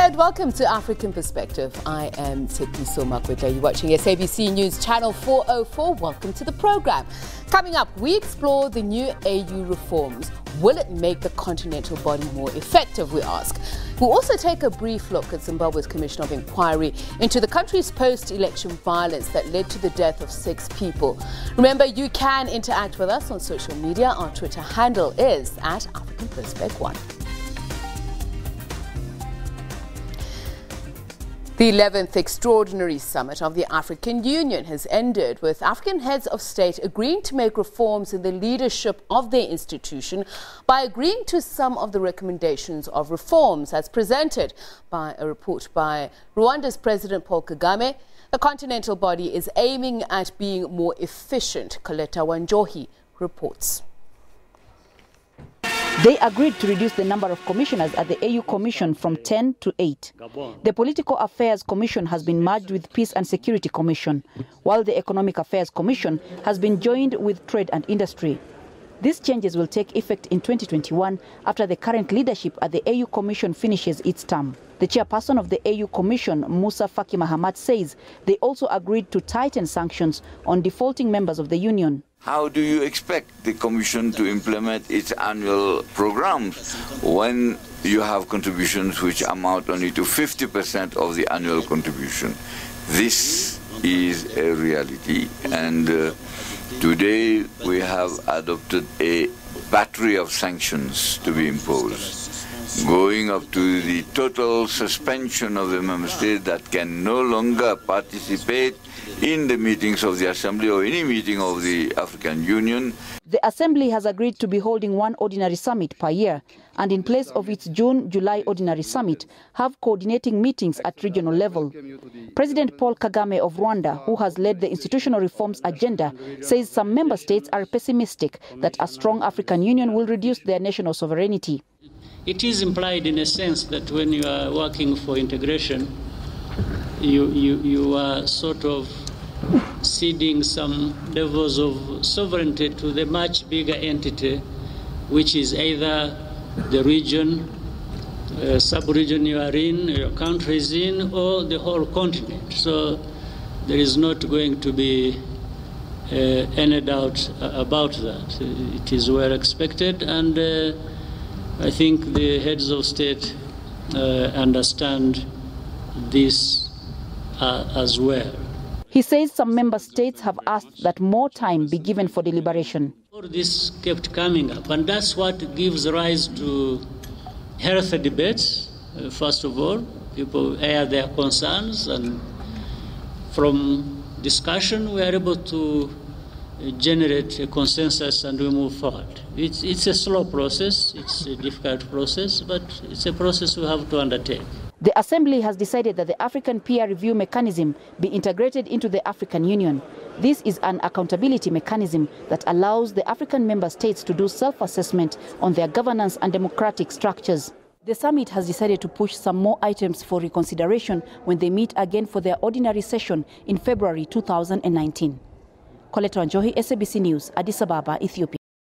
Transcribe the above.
and welcome to African Perspective. I am Tsepiso Makwetla. You're watching SABC News Channel 404. Welcome to the program. Coming up, we explore the new AU reforms. Will it make the continental body more effective, we ask. We'll also take a brief look at Zimbabwe's Commission of Inquiry into the country's post-election violence that led to the death of 6 people. Remember, you can interact with us on social media. Our Twitter handle is @AfricanPerspec1. The 11th Extraordinary Summit of the African Union has ended, with African heads of state agreeing to make reforms in the leadership of their institution by agreeing to some of the recommendations of reforms as presented by a report by Rwanda's President Paul Kagame. The continental body is aiming at being more efficient. Coleta Wanjohi reports. They agreed to reduce the number of commissioners at the AU Commission from 10 to 8. The Political Affairs Commission has been merged with Peace and Security Commission, while the Economic Affairs Commission has been joined with Trade and Industry. These changes will take effect in 2021 after the current leadership at the AU Commission finishes its term. The chairperson of the AU Commission, Musa Faki Mahamat, says they also agreed to tighten sanctions on defaulting members of the union. How do you expect the Commission to implement its annual programs when you have contributions which amount only to 50% of the annual contribution? This is a reality, and today we have adopted a battery of sanctions to be imposed, going up to the total suspension of the member states that can no longer participate in the meetings of the Assembly or any meeting of the African Union. The Assembly has agreed to be holding one ordinary summit per year, and in place of its June-July ordinary summit, have coordinating meetings at regional level. President Paul Kagame of Rwanda, who has led the institutional reforms agenda, says some member states are pessimistic that a strong African Union will reduce their national sovereignty. It is implied in a sense that when you are working for integration, you are sort of ceding some levels of sovereignty to the much bigger entity, which is either the region, sub-region you are in, your country is in, or the whole continent. So there is not going to be any doubt about that. It is well expected, and I think the heads of state understand this as well. He says some member states have asked that more time be given for deliberation. All this kept coming up, and that's what gives rise to healthy debates. First of all, people air their concerns, and from discussion we are able to generate a consensus and we move forward. It's a slow process, it's a difficult process, but it's a process we have to undertake. The Assembly has decided that the African peer review mechanism be integrated into the African Union. This is an accountability mechanism that allows the African member states to do self-assessment on their governance and democratic structures. The summit has decided to push some more items for reconsideration when they meet again for their ordinary session in February 2019. Coleta Wanjohi, SABC News, Addis Ababa, Ethiopia.